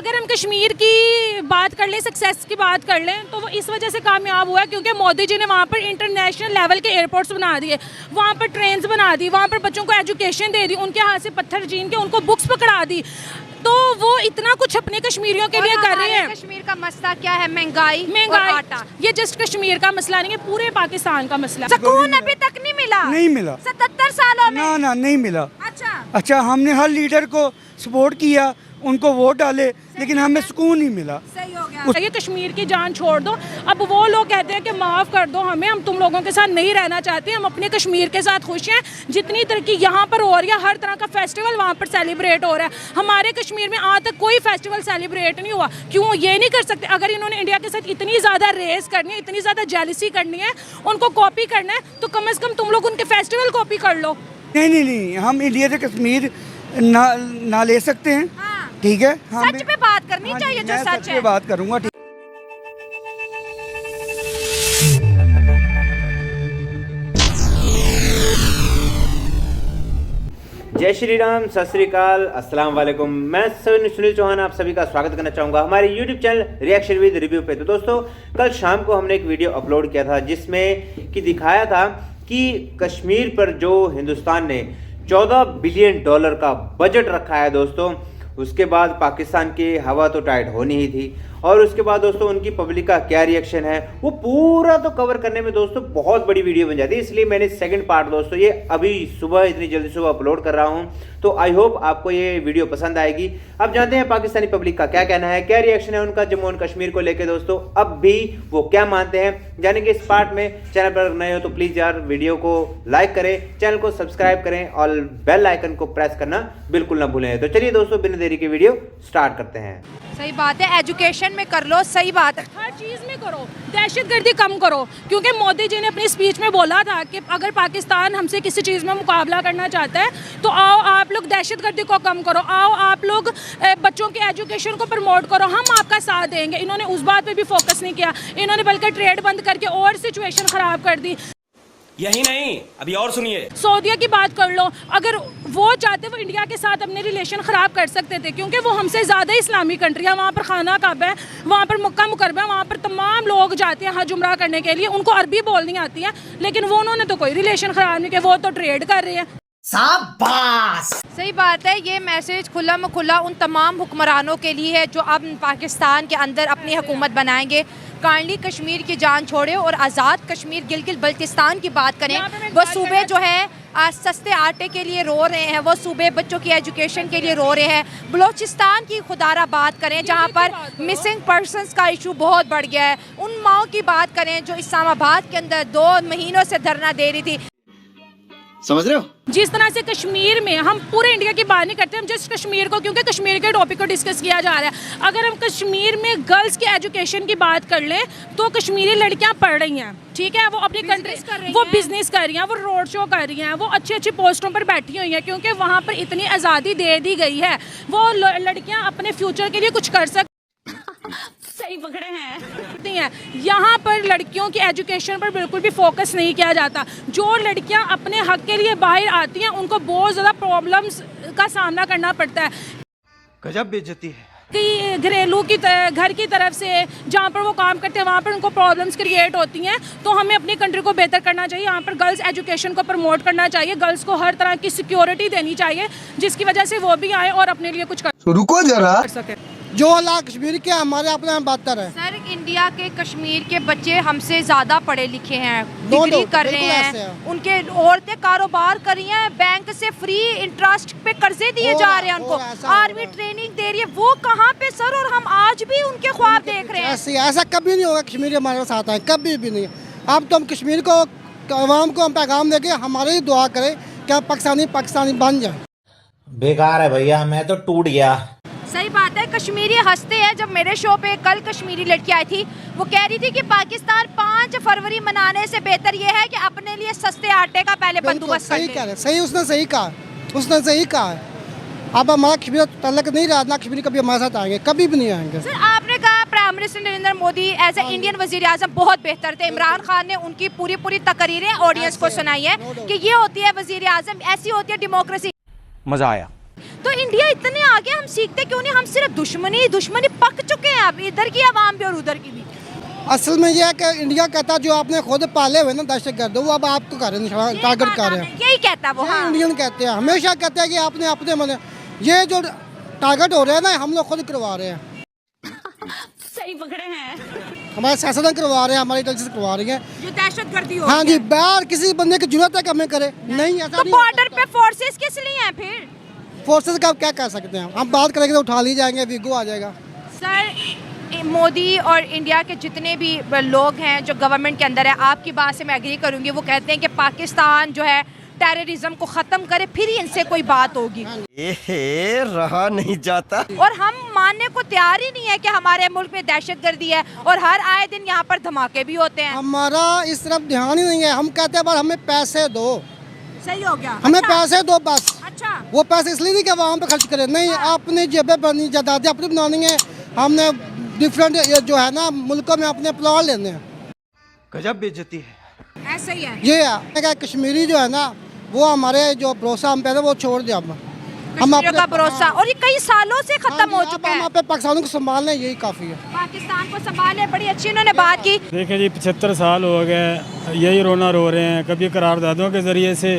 अगर हम कश्मीर की बात कर लें, सक्सेस की बात कर लें, तो वो इस वजह से कामयाब हुआ है क्योंकि मोदी जी ने वहाँ पर इंटरनेशनल लेवल के एयरपोर्ट्स बना दिए, वहाँ पर ट्रेन्स बना दी, वहाँ पर बच्चों को एजुकेशन दे दी, उनके हाथ से पत्थर छीन के उनको बुक्स पकड़ा दी। तो वो इतना कुछ अपने कश्मीरियों के लिए कर रहे हैं। कश्मीर का मसला क्या है? महंगाई। ये जस्ट कश्मीर का मसला नहीं है, पूरे पाकिस्तान का मसला। सुकून अभी तक नहीं मिला। नहीं मिला 77 सालों में। ना नहीं मिला। अच्छा, हमने हर लीडर को सपोर्ट किया, उनको वोट डाले, लेकिन हमें सुकून नहीं मिला। सही हो गया। ये कश्मीर की जान छोड़ दो। अब वो लोग कहते हैं कि माफ़ कर दो हमें, हम तुम लोगों के साथ नहीं रहना चाहते, हम अपने कश्मीर के साथ खुश हैं। जितनी तरक्की यहाँ पर हो रही है, हर तरह का फेस्टिवल वहाँ पर सेलिब्रेट हो रहा है। हमारे कश्मीर में आज तक कोई फेस्टिवल सेलिब्रेट नहीं हुआ। क्यों ये नहीं कर सकते? अगर इन्होंने इंडिया के साथ इतनी ज़्यादा रेस करनी है, इतनी ज़्यादा जेलसी करनी है, उनको कॉपी करना है, तो कम से कम तुम लोग उनके फेस्टिवल कॉपी कर लो। नहीं, हम इंडिया से कश्मीर ना ले सकते हैं। ठीक है, सच पे बात करनी चाहिए, जो सच है बात करूंगा। जय श्री राम, सत श्री अकाल, अस्सलाम वालेकुम। मैं सुनील चौहान आप सभी का स्वागत करना चाहूँगा हमारे YouTube channel reaction with review पे। तो दोस्तों, कल शाम को हमने एक वीडियो अपलोड किया था जिसमें कि दिखाया था कि कश्मीर पर जो हिंदुस्तान ने $14 बिलियन का बजट रखा है दोस्तों, उसके बाद पाकिस्तान की हवा तो टाइट होनी ही थी। और उसके बाद दोस्तों उनकी पब्लिक का क्या रिएक्शन है वो पूरा तो कवर करने में दोस्तों बहुत बड़ी वीडियो बन जाती है, इसलिए मैंने सेकंड पार्ट दोस्तों ये अभी सुबह इतनी जल्दी सुबह अपलोड कर रहा हूं। तो आई होप आपको ये वीडियो पसंद आएगी। अब जानते हैं पाकिस्तानी पब्लिक का क्या कहना है, क्या रिएक्शन है उनका जम्मू एंड कश्मीर को लेकर दोस्तों, अब भी वो क्या मानते हैं जानेंगे इस पार्ट में। चैनल पर नए हो तो प्लीज यार वीडियो को लाइक करें, चैनल को सब्सक्राइब करें और बेल आइकन को प्रेस करना बिल्कुल ना भूलें। तो चलिए दोस्तों, बिना देरी के वीडियो स्टार्ट करते हैं। सही बात है, एजुकेशन में कर लो, सही बात है, हर चीज़ में करो, दहशतगर्दी कम करो। क्योंकि मोदी जी ने अपनी स्पीच में बोला था कि अगर पाकिस्तान हमसे किसी चीज़ में मुकाबला करना चाहता है तो आओ आप लोग दहशतगर्दी को कम करो, आओ आप लोग बच्चों के एजुकेशन को प्रमोट करो, हम आपका साथ देंगे। इन्होंने उस बात पे भी फोकस नहीं किया, इन्होंने बल्कि ट्रेड बंद करके और सिचुएशन ख़राब कर दी। यही नहीं, अभी और सुनिए, सऊदीया की बात कर लो। अगर वो चाहते वो इंडिया के साथ अपने रिलेशन ख़राब कर सकते थे, क्योंकि वो हमसे ज़्यादा इस्लामी कंट्री है। वहाँ पर खाना काबा है, वहाँ पर मक्का मुकर्रमा है, वहाँ पर तमाम लोग जाते हैं हज उम्रा करने के लिए, उनको अरबी बोलनी आती है, लेकिन वो उन्होंने तो कोई रिलेशन ख़राब नहीं किया, वो तो ट्रेड कर रहे हैं। शाबाश। सही बात है, ये मैसेज खुला में खुला उन तमाम हुक्मरानों के लिए है जो अब पाकिस्तान के अंदर अपनी हुकूमत बनाएंगे। काइंडली कश्मीर की जान छोड़े और आज़ाद कश्मीर गिलगित बल्तिस्तान की बात करें। वो सूबे जो है आज सस्ते आटे के लिए रो रहे हैं, वो सूबे बच्चों की एजुकेशन के लिए रो रहे हैं। बलोचिस्तान की खुदारा बात करें जहां पर मिसिंग पर्सनस का इशू बहुत बढ़ गया है। उन माओं की बात करें जो इस्लामाबाद के अंदर 2 महीनों से धरना दे रही थी। समझ रहे हो? जिस तरह से कश्मीर में, हम पूरे इंडिया की बात नहीं करते, हम जस्ट कश्मीर को, क्योंकि कश्मीर के टॉपिक को डिस्कस किया जा रहा है। अगर हम कश्मीर में गर्ल्स की एजुकेशन की बात कर लें तो कश्मीरी लड़कियां पढ़ रही हैं, ठीक है, वो अपनी कंट्री वो बिजनेस कर रही हैं, वो रोड शो कर रही हैं, वो अच्छी अच्छी पोस्टों पर बैठी हुई हैं, क्योंकि वहाँ पर इतनी आज़ादी दे दी गई है। वो लड़कियाँ अपने फ्यूचर के लिए कुछ कर सकती सही पकड़े हैं। यहाँ पर लड़कियों की एजुकेशन पर बिल्कुल भी फोकस नहीं किया जाता। जो लड़कियाँ अपने हक के लिए बाहर आती हैं उनको बहुत ज़्यादा प्रॉब्लम्स का सामना करना पड़ता है। गजब बेइज्जती है कि घरेलू की घर की तरफ से जहाँ पर वो काम करते हैं वहाँ पर उनको प्रॉब्लम्स क्रिएट होती हैं। तो हमें अपनी कंट्री को बेहतर करना चाहिए, यहाँ पर गर्ल्स एजुकेशन को प्रमोट करना चाहिए, गर्ल्स को हर तरह की सिक्योरिटी देनी चाहिए जिसकी वजह से वो भी आए और अपने लिए कुछ रुको जरा कर सके। जो हालात कश्मीर के हमारे अपने में बदतर है। सर, इंडिया के कश्मीर के बच्चे हमसे ज़्यादा पढ़े लिखे हैं, डिग्री कर रहे हैं, उनके औरतें कारोबार कर रही हैं, बैंक से फ्री इंटरेस्ट पे कर्जे दिए जा रहे हैं, उनको आर्मी ट्रेनिंग दे रही है। वो कहाँ पे सर? और हम आज भी उनके ख्वाब देख रहे हैं। ऐसा कभी नहीं होगा, कश्मीर हमारे साथ है, कभी भी नहीं। अब तो हम कश्मीर को आवाम को हम पैगाम देके हमारे ही दुआ करें कि पाकिस्तानी बन जाए। बेकार है भैया, मैं तो टूट गया। सही बात है, कश्मीरी हंसते हैं। जब मेरे शो पे कल कश्मीरी लड़की आई थी, वो कह रही थी कि पाकिस्तान 5 फरवरी मनाने से बेहतर ये है कि अपने लिए सस्ते आटे का पहले बंदोबस्त कर ले। सही, उसने सही कहा। अब हमारा कश्मीर तलक नहीं रहा ना, कश्मीर कभी हमारे साथ आएंगे, कभी भी नहीं आएंगे। सर, आपने कहा prime minister Narendra Modi as a Indian वजीर आजम बहुत बेहतर थे। इमरान खान ने उनकी पूरी तकरीरें ऑडियंस को सुनाई है कि ये होती है वजीर आजम, ऐसी होती है डेमोक्रेसी। मजा आया। तो इंडिया इतने आगे, हम सीखते क्यों नहीं? हम सिर्फ दुश्मनी पक चुके हैं अब, इधर की आवाम भी और उधर की भी। असल में यह है कि इंडिया कहता है जो आपने खुद पाले हुए ना दहशतगर्द, वो अब आपको कर रहे हैं, टारगेट कर रहे हैं। यही कहता है वो। हाँ। इंडियन कहते हैं, हमेशा कहते हैं कि आपने अपने मन, ये जो टारगेट हो रहे हैं ना, हम लोग खुद करवा रहे हैं। सही पकड़े हैं। हमारे सियासतदान करवा रहे हैं, हमारी इंटेलिजेंस करवा रही है। जो दहशतगर्दी हो। हाँ जी, बाहर किसी बंदे की जरूरत है कि हमें करे? नहीं, ऐसा तो नहीं। बॉर्डर पे फोर्सेस किस लिए हैं फिर? फोर्सेस का क्या कह सकते हैं हम? बात करेंगे तो उठा ली जाएंगे, वीगो आ जाएगा। सर, मोदी और इंडिया के जितने भी लोग हैं जो गवर्नमेंट के अंदर है, आपकी बात से मैं एग्री करूंगी, वो कहते हैं कि पाकिस्तान जो है टेररिज्म को ख़त्म करे, फिर ही इनसे कोई बात होगी। रहा नहीं जाता। और हम मानने को तैयार ही नहीं है कि हमारे मुल्क में दहशतगर्दी है और हर आए दिन यहाँ पर धमाके भी होते हैं। हमारा इस तरफ ध्यान ही नहीं है। हम कहते हैं बस हमें पैसे दो। सही हो गया। हमें अच्छा। पैसे दो बस। अच्छा। वो पैसे इसलिए नहीं कि वहाँ पे खर्च करें, नहीं, अपनी जेबें बननी, जायदादें अपनी बनानी है। हमने डिफरेंट जो है ना मुल्कों में अपने प्लॉट लेने हैं। गजब बेइज्जती है। ऐसा ही है। ये है कश्मीरी जो है ना, वो हमारे जो भरोसा हम पे था वो छोड़ दिया। हम कश्मीरियों का भरोसा, और ये कई सालों से खत्म हो चुका है। हम अपने पाकिस्तान को संभालना, यही काफ़ी है। पाकिस्तान को संभाले, बड़ी अच्छी इन्होंने बात की। देखिए जी, 75 साल हो गए यही रोना रो रहे हैं, कभी करारदादों के ज़रिए से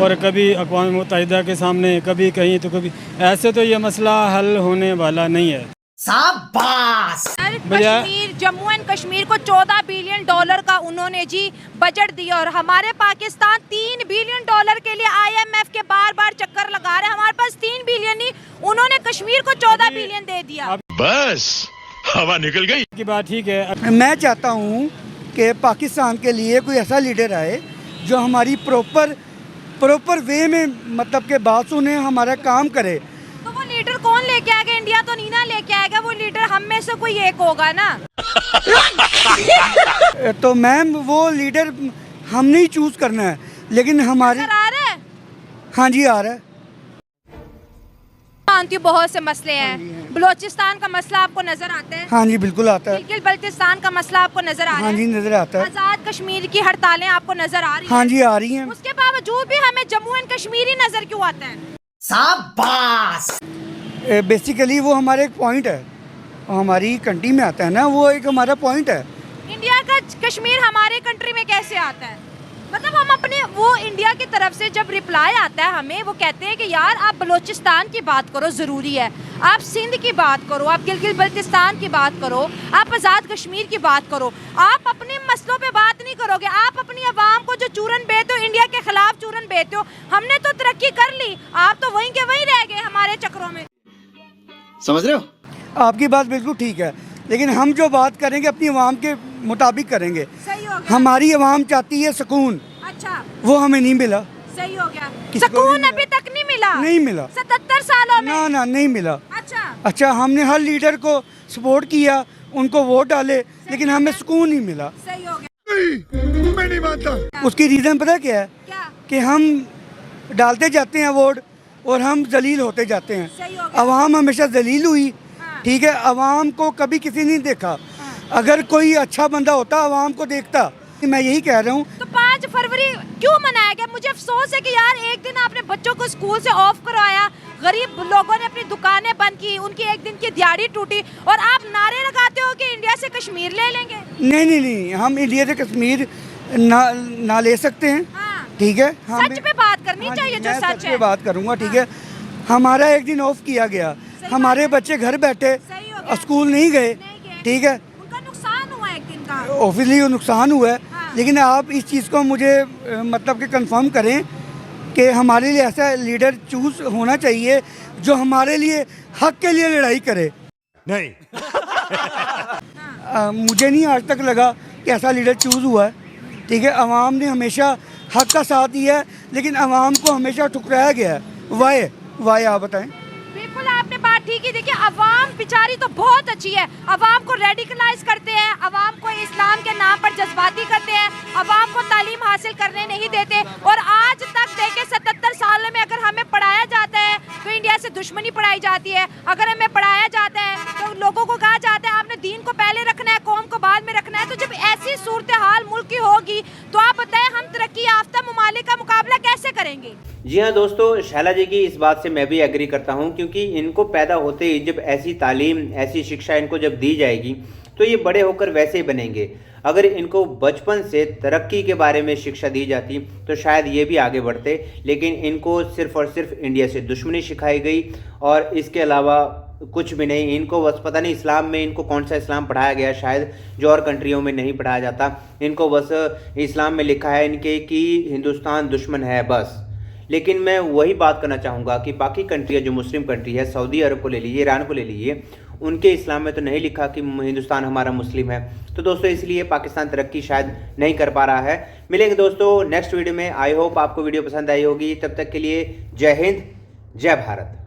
और कभी अक़वाम मुत्तहिदा के सामने, कभी कहीं तो कभी। ऐसे तो ये मसला हल होने वाला नहीं है। शाबाश। कश्मीर, जम्मू एंड कश्मीर को 14 बिलियन डॉलर का उन्होंने जी बजट दिया, और हमारे पाकिस्तान 3 बिलियन डॉलर के लिए IMF के बार बार चक्कर लगा रहे हैं। हमारे पास 3 बिलियन नहीं, उन्होंने कश्मीर को 14 बिलियन दे दिया। बस हवा निकल गई की बात ठीक है। मैं चाहता हूँ कि पाकिस्तान के लिए कोई ऐसा लीडर आए जो हमारी प्रॉपर वे में, मतलब के बात सुने, हमारा काम करे। तो वो लीडर कौन लेके आएगा? इंडिया तो नहीं ना लेके आएगा, वो लीडर हम में से कोई एक होगा ना। तो मैम वो लीडर हमने ही चूज करना है, लेकिन हमारे आ रहा है। हाँ जी, आ रहा है। मानती हूँ बहुत से मसले हैं। बलोचिस्तान का मसला आपको नजर आता है? हाँ जी, बिल्कुल आता है। गिलगित बल्तिस्तान का मसला आपको नजर आ रहा है? हाँ जी, नजर आता है। आजाद कश्मीर की हड़तालें आपको नजर आ रही हैं? हाँ जी, आ रही हैं। उसके बावजूद भी हमें जम्मू एंड कश्मीर ही नजर क्यों आता है? शाबाश। बेसिकली वो हमारे एक पॉइंट है, हमारी कंट्री में आता है ना, वो एक हमारा पॉइंट है। इंडिया का कश्मीर हमारे कंट्री में कैसे आता है? मतलब हम अपने, वो इंडिया की तरफ से जब रिप्लाई आता है हमें, वो कहते हैं कि यार आप बलोचिस्तान की बात करो, ज़रूरी है, आप सिंध की बात करो, आप गिलगित बल्तिस्तान की बात करो, आप आज़ाद कश्मीर की बात करो, आप अपने मसलों पे बात नहीं करोगे। आप अपनी आवाम को जो चूरन बेचते हो, इंडिया के खिलाफ चूरन बेचते हो। हमने तो तरक्की कर ली, आप तो वहीं के वहीं रह गए हमारे चक्रों में। समझ रहे हो? आपकी बात बिल्कुल ठीक है, लेकिन हम जो बात करेंगे अपनी आवाम के मुताबिक करेंगे। सही हो गया। हमारी आवाम चाहती है सुकून। अच्छा। वो हमें नहीं मिला। सही हो गया। किसको सुकून नहीं अभी तक नहीं मिला? नहीं मिला। 77 सालों में? ना, नहीं मिला। अच्छा, हमने हर लीडर को सपोर्ट किया, उनको वोट डाले, लेकिन हमें सुकून नहीं मिला। सही हो गया। मैं नहीं मानता। उसकी रीज़न पता क्या है? क्या? कि हम डालते जाते हैं वोट और हम जलील होते जाते हैं। सही हो गया। अवाम हमेशा जलील हुई। हाँ। ठीक है, अवाम को कभी किसी नहीं देखा। अगर कोई अच्छा बंदा होता अवाम को देखता। मैं यही कह रहा हूँ। तो 5 फरवरी क्यों मनाया गया? मुझे अफसोस है कि यार एक दिन आपने बच्चों को स्कूल से ऑफ करवाया, गरीब लोगों ने अपनी दुकानें बंद की, उनकी एक दिन की दिहाड़ी टूटी, और आप नारे लगाते हो कि इंडिया से कश्मीर ले लेंगे। नहीं, हम इंडिया से कश्मीर ना ले सकते हैं। हाँ। ठीक है, सच पे बात करनी चाहिए, जो सच है। पे बात करूँगा। ठीक है, हमारा एक दिन ऑफ किया गया, हमारे बच्चे घर बैठे, स्कूल नहीं गए। ठीक है, उनका नुकसान हुआ एक दिन का। ऑब्वियसली वो नुकसान हुआ है। हाँ। लेकिन आप इस चीज़ को मुझे मतलब कि कंफर्म करें कि हमारे लिए ऐसा लीडर चूज होना चाहिए जो हमारे लिए हक के लिए लड़ाई करे। नहीं मुझे नहीं आज तक लगा कि ऐसा लीडर चूज हुआ है। ठीक है, अवाम ने हमेशा हक का साथ दिया है, लेकिन अवाम को हमेशा ठुकराया गया है। वाई आप बताएं। बिल्कुल आपने बात ठीक ही। देखिए, अवाम बेचारी तो बहुत अच्छी है, अवाम को रेडिकलाइज करते हैं, अवाम को इस्लाम के नाम पर जज्बाती करते हैं, अवाम को तालीम हासिल करने नहीं देते। और आज तक देखे 77 सालों में अगर हमें पढ़ाया जाता है तो इंडिया से दुश्मनी पढ़ाई जाती है। अगर हमें पढ़ाया जाता है तो लोगों को कहा जाता है आपने दीन को पहले रखना है, कौम को बाद में रखना है। तो जब ऐसी सूरत हाल मुल्क की होगी तो आप बताएं हम तरक्की याफ्ता ममालिक का मुकाबला कैसे करेंगे। जी हाँ दोस्तों, शैला जी की इस बात से मैं भी एग्री करता हूँ, क्योंकि इनको पैदा होते ही जब ऐसी तालीम, ऐसी शिक्षा इनको जब दी जाएगी तो ये बड़े होकर वैसे ही बनेंगे। अगर इनको बचपन से तरक्की के बारे में शिक्षा दी जाती तो शायद ये भी आगे बढ़ते, लेकिन इनको सिर्फ और सिर्फ इंडिया से दुश्मनी सिखाई गई और इसके अलावा कुछ भी नहीं। इनको बस पता नहीं इस्लाम में इनको कौन सा इस्लाम पढ़ाया गया, शायद जो और कंट्रियों में नहीं पढ़ाया जाता। इनको बस इस्लाम में लिखा है इनके कि हिंदुस्तान दुश्मन है बस। लेकिन मैं वही बात करना चाहूँगा कि बाकी कंट्रियाँ जो मुस्लिम कंट्री है, सऊदी अरब को ले लीजिए, ईरान को ले लीजिए, उनके इस्लाम में तो नहीं लिखा कि हिंदुस्तान हमारा मुस्लिम है। तो दोस्तों इसलिए पाकिस्तान तरक्की शायद नहीं कर पा रहा है। मिलेंगे दोस्तों नेक्स्ट वीडियो में। आई होप आपको वीडियो पसंद आई होगी। तब तक के लिए जय हिंद, जय भारत।